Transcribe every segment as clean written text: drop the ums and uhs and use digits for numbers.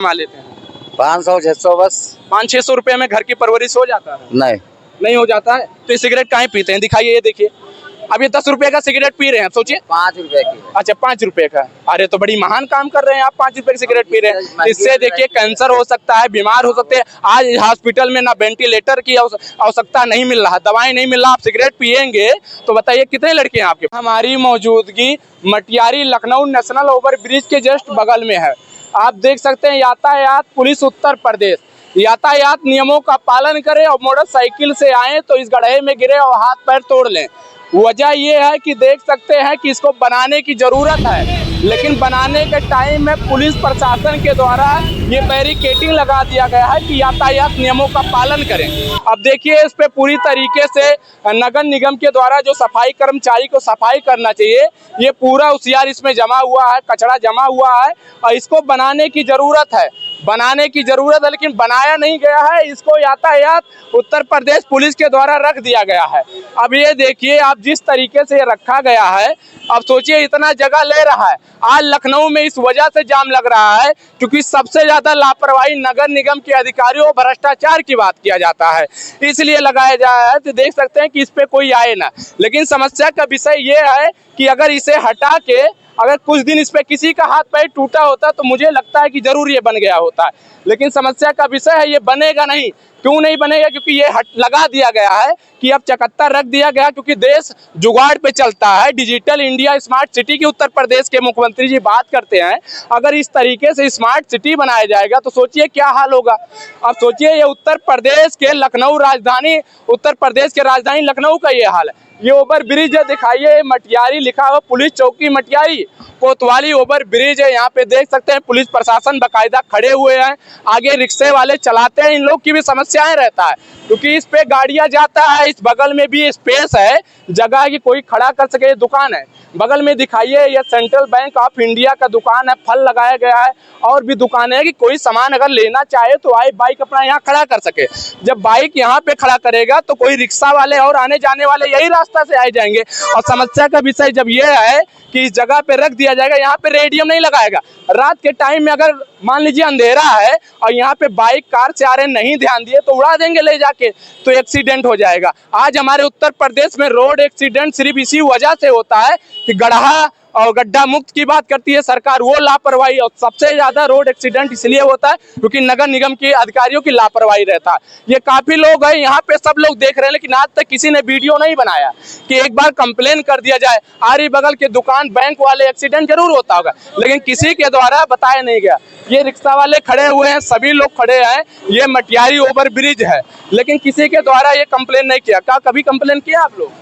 कमा लेते हैं? 500-600 बस। 500-600 रुपए में घर की परवरिश हो जाता है? नहीं हो जाता है। तो ये सिगरेट काहे पीते हैं? दिखाइए, ये देखिए, अब ये 10 रुपए का सिगरेट पी रहे हैं, सोचिए। 5 रुपए की। अच्छा, 5 रुपए का। अरे तो बड़ी महान काम कर रहे हैं आप, 5 रुपए की सिगरेट पी रहे हैं। इससे देखिए कैंसर हो सकता है, बीमार हो सकते हैं। आज हॉस्पिटल में ना वेंटिलेटर की आवश्यकता नहीं मिल रहा, दवाई नहीं मिल रहा, आप सिगरेट पियेंगे तो बताइए कितने लड़के हैं आपके। हमारी मौजूदगी Matiyari Lucknow national over bridge के जस्ट बगल में है। आप देख सकते हैं यातायात पुलिस उत्तर प्रदेश यातायात नियमों का पालन करें और मोटरसाइकिल से आए तो इस गड्ढे में गिरे और हाथ पैर तोड़ लें। वजह ये है कि देख सकते हैं कि इसको बनाने की जरूरत है, लेकिन बनाने के टाइम में पुलिस प्रशासन के द्वारा ये बैरिकेडिंग लगा दिया गया है कि यातायात नियमों का पालन करें। अब देखिए इस पे पूरी तरीके से नगर निगम के द्वारा जो सफाई कर्मचारी को सफाई करना चाहिए, ये पूरा होशियार इसमें जमा हुआ है, कचरा जमा हुआ है और इसको बनाने की जरूरत है। लेकिन बनाया नहीं गया है। इसको यातायात उत्तर प्रदेश पुलिस के द्वारा रख दिया गया है। अब ये देखिए आप जिस तरीके से रखा गया है, अब सोचिए इतना जगह ले रहा है। आज लखनऊ में इस वजह से जाम लग रहा है क्योंकि सबसे ज्यादा लापरवाही नगर निगम के अधिकारियों और भ्रष्टाचार की बात किया जाता है, इसलिए लगाया जा रहा है। तो देख सकते हैं कि इस पे कोई आए ना, लेकिन समस्या का विषय ये है कि अगर इसे हटा के अगर कुछ दिन इस पे किसी का हाथ पैर टूटा होता तो मुझे लगता है कि जरूर ये बन गया होता है, लेकिन समस्या का विषय है ये बनेगा नहीं। क्यों नहीं बनेगा? क्योंकि ये लगा दिया गया है कि अब चकत्ता रख दिया गया, क्योंकि देश जुगाड़ पे चलता है। डिजिटल इंडिया स्मार्ट सिटी की उत्तर प्रदेश के मुख्यमंत्री जी बात करते हैं, अगर इस तरीके से स्मार्ट सिटी बनाया जाएगा तो सोचिए क्या हाल होगा। अब सोचिए ये उत्तर प्रदेश के राजधानी लखनऊ का ये हाल है। ये ओवर ब्रिज है, दिखाइए मटियारी लिखा हुआ, पुलिस चौकी मटियारी कोतवाली ओवर ब्रिज है। यहाँ पे देख सकते हैं पुलिस प्रशासन बाकायदा खड़े हुए हैं। आगे रिक्शे वाले चलाते हैं, इन लोग की भी समस्याएं रहता है क्योंकि इस पे गाड़ियां जाता है। इस बगल में भी स्पेस है, जगह की कोई खड़ा कर सके। दुकान है बगल में, दिखाइए ये सेंट्रल बैंक ऑफ इंडिया का दुकान है, फल लगाया गया है और भी दुकान है कि कोई सामान अगर लेना चाहे तो आए बाइक अपना यहाँ खड़ा कर सके। जब बाइक यहाँ पे खड़ा करेगा तो कोई रिक्शा वाले और आने जाने वाले यही रास्ता से आए जाएंगे। और समस्या का विषय जब ये है कि इस जगह पे रख दिया जाएगा, यहाँ पे रेडियम नहीं लगाएगा। रात के टाइम में अगर मान लीजिए अंधेरा है और यहाँ पे बाइक कार से आ रहे नहीं ध्यान दिए तो उड़ा देंगे ले जाके, तो एक्सीडेंट हो जाएगा। आज हमारे उत्तर प्रदेश में रोड एक्सीडेंट सिर्फ इसी वजह से होता है कि गड्ढा और गड्ढा मुक्त की बात करती है सरकार, वो लापरवाही। और सबसे ज्यादा रोड एक्सीडेंट इसलिए होता है क्योंकि नगर निगम के अधिकारियों की लापरवाही रहता है। ये काफी लोग हैं यहाँ पे, सब लोग देख रहे हैं, लेकिन आज तक किसी ने वीडियो नहीं बनाया कि एक बार कंप्लेन कर दिया जाए। आरी बगल के दुकान बैंक वाले एक्सीडेंट जरूर होता होगा, लेकिन किसी के द्वारा बताया नहीं गया। ये रिक्शा वाले खड़े हुए हैं, सभी लोग खड़े हैं, ये मटियारी ओवर ब्रिज है, लेकिन किसी के द्वारा ये कंप्लेन नहीं किया। क्या कभी कंप्लेन किया आप लोग?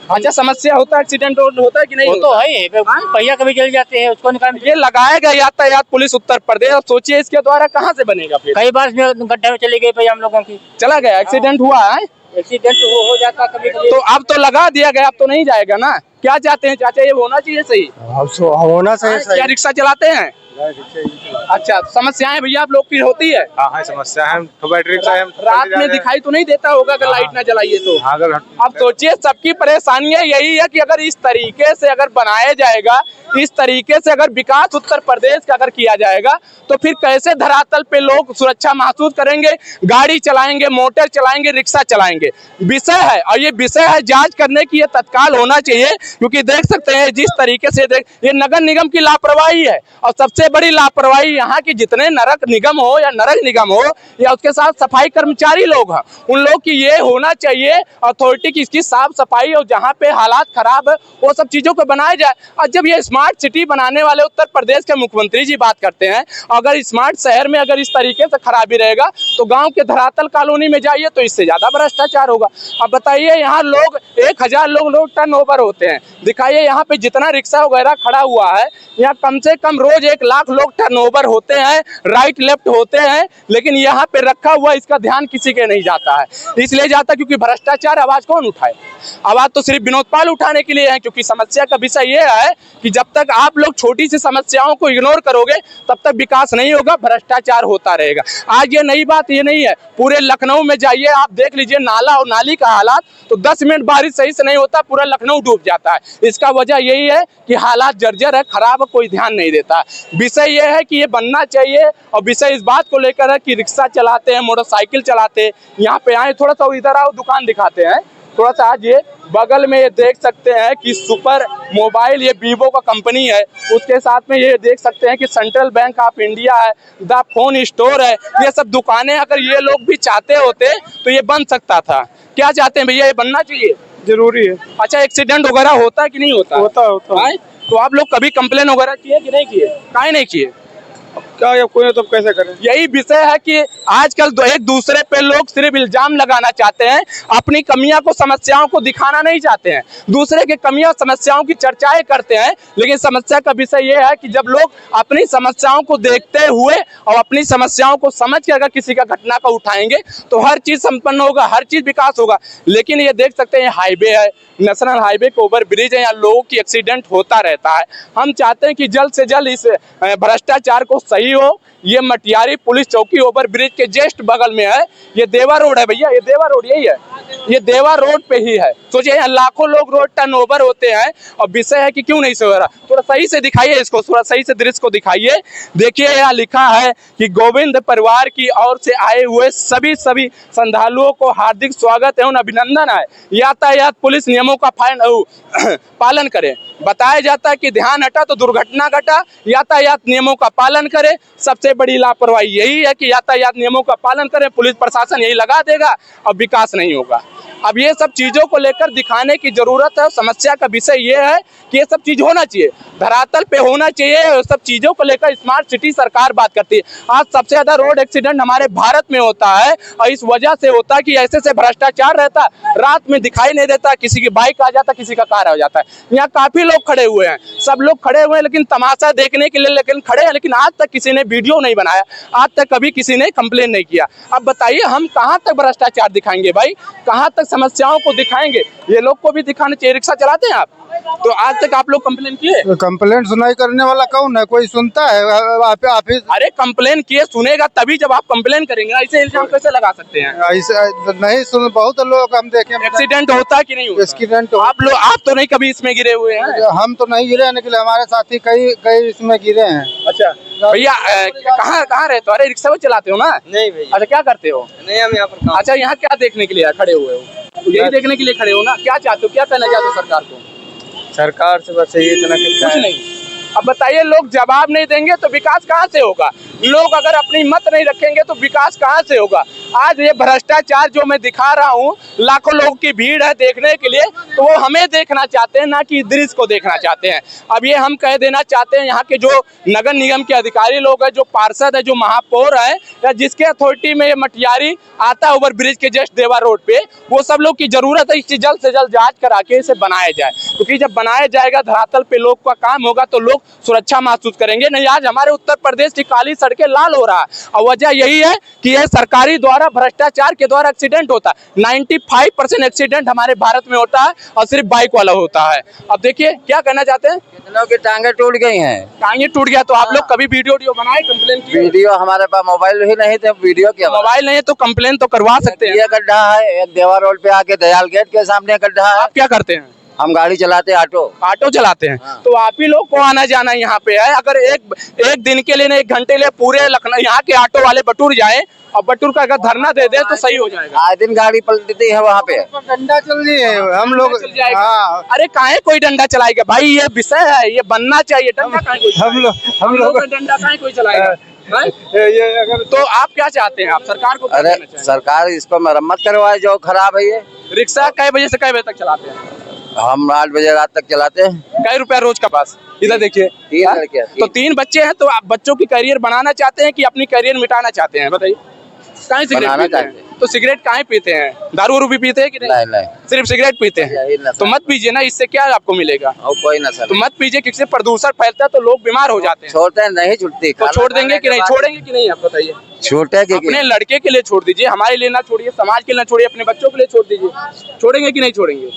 अच्छा, समस्या होता है, एक्सीडेंट होता है कि नहीं? वो तो है, पहिया कभी जल जाते हैं उसको निकाल। ये लगाया गया यातायात पुलिस उत्तर प्रदेश, और सोचिए इसके द्वारा कहाँ से बनेगा फिर। कई बार गड्ढे में चली गई पहिया हम लोगों की, चला गया, एक्सीडेंट हुआ है। एक्सीडेंट हो जाता कभी कभी। तो अब तो लगा दिया गया, अब तो नहीं जाएगा ना। क्या चाहते हैं चाचा, ये होना चाहिए सही? होना चाहिए। क्या रिक्शा चलाते हैं? अच्छा, समस्याएं भैया आप लोग की होती है? हाँ, समस्या है। तो बैटरी का रात में दिखाई तो नहीं देता होगा अगर लाइट ना जलाइए तो। अब सोचिए सबकी परेशानियां यही है कि अगर इस तरीके से अगर बनाया जाएगा, इस तरीके से अगर विकास उत्तर प्रदेश का अगर किया जाएगा तो फिर कैसे धरातल पे लोग सुरक्षा महसूस करेंगे, गाड़ी चलाएंगे, मोटर चलाएंगे, रिक्शा चलाएंगे। विषय है, और ये विषय है जांच करने की, ये तत्काल होना चाहिए। क्योंकि देख सकते हैं जिस तरीके से ये नगर निगम की लापरवाही है। और सबसे बड़ी लापरवाही यहाँ की जितने नगर निगम हो या उसके साथ सफाई कर्मचारी लोग हैं, उन लोग की ये होना चाहिए अथॉरिटी की, इसकी साफ सफाई और जहाँ पे हालात खराब है वो सब चीजों को बनाया जाए। और जब ये स्मार्ट सिटी बनाने वाले उत्तर प्रदेश के मुख्यमंत्री जी बात करते हैं, अगर स्मार्ट शहर में अगर इस तरीके से खराबी रहेगा तो गांव के धरातल कॉलोनी में जाइए तो इससे ज्यादा भ्रष्टाचार होगा। अब बताइए यहाँ लोग 1000 लोग टर्नओवर होते हैं, दिखाइए यहाँ पे जितना रिक्शा वगैरह खड़ा हुआ है, यहाँ कम से कम रोज 1 लाख लोग टर्नओवर होते हैं, राइट लेफ्ट होते हैं, लेकिन यहाँ पे रखा हुआ इसका ध्यान किसी के नहीं जाता है। इसलिए जाता क्योंकि भ्रष्टाचार आवाज कौन उठाए? आवाज तो सिर्फ विनोद पाल उठाने के लिए है, क्योंकि समस्या का विषय ये है कि जब तक आप लोग छोटी सी समस्याओं को इग्नोर करोगे तब तक विकास नहीं होगा, भ्रष्टाचार होता रहेगा। आज ये नई बात ये नहीं है, पूरे लखनऊ में जाइए आप देख लीजिए नाला और नाली का हालात, तो 10 मिनट बारिश सही से नहीं होता पूरा लखनऊ डूब जाता है। इसका वजह यही है कि हालात जर्जर है, खराब है, कोई ध्यान नहीं देता। विषय ये है कि ये बनना चाहिए, और विषय इस बात को लेकर है कि रिक्शा चलाते हैं, मोटरसाइकिल चलाते हैं, यहाँ पे आए थोड़ा सा इधर आओ, दुकान दिखाते हैं थोड़ा सा। आज ये बगल में ये देख सकते हैं कि सुपर मोबाइल, ये वीवो का कंपनी है, उसके साथ में ये देख सकते हैं कि सेंट्रल बैंक ऑफ इंडिया है, द फोन स्टोर है। ये सब दुकानें अगर ये लोग भी चाहते होते तो ये बन सकता था। क्या चाहते हैं भैया, ये बनना चाहिए? जरूरी है। अच्छा, एक्सीडेंट वगैरह होता है कि नहीं होता? होता हाँ? तो आप लोग कभी कंप्लेन वगैरह किए कि नहीं किए? काहे नहीं किए? क्या या कोई तो कैसे करें। यही विषय है कि आजकल एक दूसरे पे लोग सिर्फ इल्जाम लगाना चाहते हैं, अपनी कमियां को, समस्याओं को दिखाना नहीं चाहते हैं। दूसरे के कमियां समस्याओं की चर्चाएं करते हैं, लेकिन समस्या का विषय यह है कि जब लोग अपनी समस्याओं को देखते हुए और अपनी समस्याओं को समझ के अगर किसी का घटना का उठाएंगे तो हर चीज संपन्न होगा, हर चीज विकास होगा। लेकिन ये देख सकते हैं हाईवे है, नेशनल हाईवे के ओवर ब्रिज है, यहाँ लोगों की एक्सीडेंट होता रहता है। हम चाहते हैं कि जल्द से जल्द इस भ्रष्टाचार को सही हो। ये मटियारी पुलिस चौकी ओवर ब्रिज के जस्ट बगल में है, ये देवा रोड है भैया, ये देवा रोड यही है, ये देवा रोड पे ही है। सोचिए यहाँ लाखों लोग रोड टर्न ओवर होते हैं, और विषय है कि क्यों नहीं से हो रहा। थोड़ा सही से दिखाइए इसको, थोड़ा सही से दृश्य को दिखाइए। देखिए यहाँ लिखा है कि गोविंद परिवार की ओर से आए हुए सभी श्रद्धालुओं को हार्दिक स्वागत एवं अभिनंदन है। यातायात पुलिस नियमों का पालन करें। बताया जाता है कि ध्यान हटा तो दुर्घटना घटा, यातायात नियमों का पालन करें। सबसे बड़ी लापरवाही यही है कि यातायात नियमों का पालन करें, पुलिस प्रशासन यही लगा देगा और विकास नहीं होगा। अब ये सब चीजों को लेकर दिखाने की जरूरत है। समस्या का विषय ये है कि ये सब चीज होना चाहिए, धरातल पे होना चाहिए। सब चीजों को लेकर स्मार्ट सिटी सरकार बात करती है। आज सबसे ज्यादा रोड एक्सीडेंट हमारे भारत में होता है, और इस वजह से होता है कि ऐसे से भ्रष्टाचार रहता है, रात में दिखाई नहीं देता, किसी की बाइक आ जाता, किसी का कार आ जाता है। यहाँ काफी लोग खड़े हुए हैं, सब लोग खड़े हुए हैं लेकिन तमाशा देखने के लिए लेकिन खड़े हैं, लेकिन आज तक किसी ने वीडियो नहीं बनाया, आज तक कभी किसी ने कंप्लेन नहीं किया। अब बताइए हम कहाँ तक भ्रष्टाचार दिखाएंगे भाई, कहाँ तक समस्याओं को दिखाएंगे? ये लोग को भी दिखाना चाहिए। रिक्शा चलाते हैं आप, तो आज तक आप लोग कंप्लेन किए? कंप्लेंट सुनाई करने वाला कौन है? कोई सुनता है? ऑफिस अरे कंप्लेन किए सुनेगा तभी जब आप कंप्लेन करेंगे। ऐसे इल्जाम कैसे लगा सकते हैं? ऐसे नहीं सुन, बहुत लोग हम देखे एक्सीडेंट होता है कि नहीं होता? एक्सीडेंट। आप तो नहीं कभी इसमें गिरे हुए हैं? हम तो नहीं गिरे, लेकिन हमारे साथी कई इसमें गिरे हैं। अच्छा भैया, कहाँ रहते हो? अरे रिक्शा वो चलाते हो ना? नहीं भैया। अच्छा क्या करते हो? नहीं, हम यहाँ पर। अच्छा यहाँ क्या देखने के लिए खड़े हुए हो? यही देखने के लिए खड़े हो ना? क्या चाहते हो, क्या कहना चाहते हो सरकार को? सरकार से बस यही इतना कुछ नहीं। अब बताइए, लोग जवाब नहीं देंगे तो विकास कहाँ से होगा? लोग अगर अपनी मत नहीं रखेंगे तो विकास कहाँ से होगा? आज ये भ्रष्टाचार जो मैं दिखा रहा हूँ, लाखों लोग की भीड़ है देखने के लिए, तो वो हमें देखना चाहते हैं, ना कि दृश्य को देखना चाहते हैं। अब ये हम कह देना चाहते हैं, यहाँ के जो नगर निगम के अधिकारी लोग हैं, जो पार्षद है, जो महापौर है, या जिसके अथॉरिटी में ये मटियारी आता है ओवर ब्रिज के जस्ट देवा रोड पे, वो सब लोग की जरूरत है इसकी जल्द से जल्द जांच करा के इसे बनाया जाए। क्योंकि जब बनाया जाएगा, धरातल पे लोग का काम होगा, तो लोग सुरक्षा महसूस करेंगे। नहीं, आज हमारे उत्तर प्रदेश की काली सड़कें लाल हो रहा है, और वजह यही है कि यह सरकारी द्वारा भ्रष्टाचार के द्वारा एक्सीडेंट होता है। 95% एक्सीडेंट हमारे भारत में होता है, और सिर्फ बाइक वाला होता है। अब देखिए क्या कहना चाहते हैं? कितनों की टांगे टूट गई हैं। टांगे टूट गया, तो आप लोग कभी वीडियो बनाए, कंप्लेन किए? वीडियो हमारे पास मोबाइल ही नहीं थे, वीडियो क्या? मोबाइल नहीं है तो कंप्लेन तो करवा सकते हैं। ये गड्ढा है, एक देवा रोड पे आके दयाल गेट के सामने गड्ढा है। आप क्या करते हैं? हम गाड़ी चलाते, ऑटो चलाते हैं। हाँ। तो आप ही लोग को आना जाना यहाँ पे है। अगर एक दिन के लिए, 1 घंटे लिए पूरे लखनऊ यहाँ के ऑटो वाले बटूर जाए और बटूर का अगर धरना दे दे तो सही हो जाएगा। आए दिन गाड़ी पलटती है वहाँ पे, डंडा चल रही है। हम लोग अरे काहे कोई डंडा चलाएगा भाई? ये विषय है, ये बनना चाहिए। डंडा काहे कोई? हम लोग डंडा काहे कोई चलाएगा? ये अगर तो आप क्या चाहते हैं? आप सरकार को? अरे सरकार इसको मरम्मत करवाए जो खराब है। ये रिक्शा कै बजे से कै बजे तक चलाते हैं? हम 8 बजे रात तक चलाते हैं। कै रुपया रोज का पास? इधर देखिए, 3 लड़के, तो 3 बच्चे हैं, तो आप बच्चों की करियर बनाना चाहते हैं कि अपनी करियर मिटाना चाहते हैं? बताइए। काहे सिगरेट पीते हैं? तो सिगरेट काहे पीते हैं? दारू वारू भी पीते हैं कि नहीं? नहीं, सिर्फ सिगरेट पीते हैं। तो मत पीजिए ना, इससे क्या आपको मिलेगा? और कोई नशा तो मत पीजिए, क्योंकि प्रदूषण फैलता है तो लोग बीमार हो जाते हैं। छोड़ते हैं नहीं, छूटती। तो छोड़ देंगे कि नहीं? छोड़ेंगे कि नहीं? आप बताइए। छोटे अपने लड़के के लिए छोड़ दीजिए, हमारे लिए ना छोड़िए, समाज के लिए ना छोड़िए, अपने बच्चों के लिए छोड़ दीजिए। छोड़ेंगे कि नहीं छोड़ेंगे?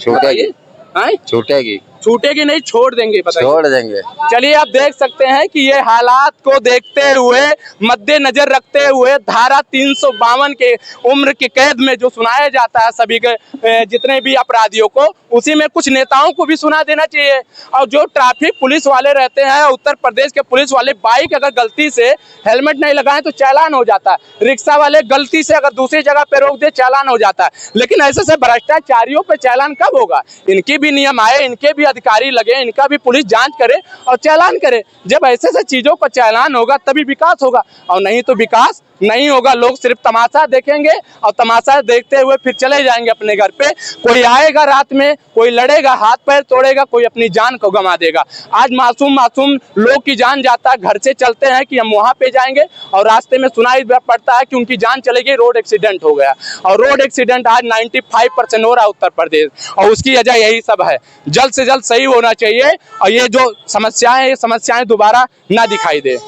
छूटेगी, छूटेगी नहीं, छोड़ देंगे। छोड़ देंगे। चलिए, आप देख सकते हैं कि ये हालात को देखते हुए, मद्देनजर रखते हुए, धारा 352 के उम्र की कैद में जो सुनाया जाता है सभी के जितने भी अपराधियों को, उसी में कुछ नेताओं को भी सुना देना चाहिए। और जो ट्रैफिक पुलिस वाले रहते हैं, उत्तर प्रदेश के पुलिस वाले, बाइक अगर गलती से हेलमेट नहीं लगाएं तो चालान हो जाता है। रिक्शा वाले गलती से अगर दूसरी जगह पे रोक दे चालान हो जाता है। लेकिन ऐसे से भ्रष्टाचारियों पे चालान कब होगा? इनकी भी नियम आए, इनके भी अधिकारी लगे, इनका भी पुलिस जांच करे और चालान करे। जब ऐसे से चीजों का चालान होगा तभी विकास होगा, और नहीं तो विकास नहीं होगा। लोग सिर्फ तमाशा देखेंगे और तमाशा देखते हुए फिर चले जाएंगे अपने घर पे। कोई आएगा रात में, कोई लड़ेगा, हाथ पैर तोड़ेगा, कोई अपनी जान को गंवा देगा। आज मासूम लोग की जान जाता है। घर से चलते हैं कि हम वहां पे जाएंगे और रास्ते में सुनाई पड़ता है कि उनकी जान चली गई, रोड एक्सीडेंट हो गया। और रोड एक्सीडेंट आज 95% हो रहा है उत्तर प्रदेश, और उसकी वजह यही सब है। जल्द से जल्द सही होना चाहिए और ये जो समस्याएं, ये समस्याएं दोबारा ना दिखाई दे।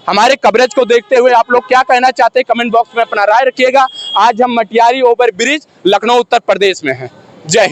हमारे कवरेज को देखते हुए आप लोग क्या कहना चाहते हैं, कमेंट बॉक्स में अपना राय रखिएगा। आज हम मटियारी ओवर ब्रिज लखनऊ उत्तर प्रदेश में हैं। जय हिंद।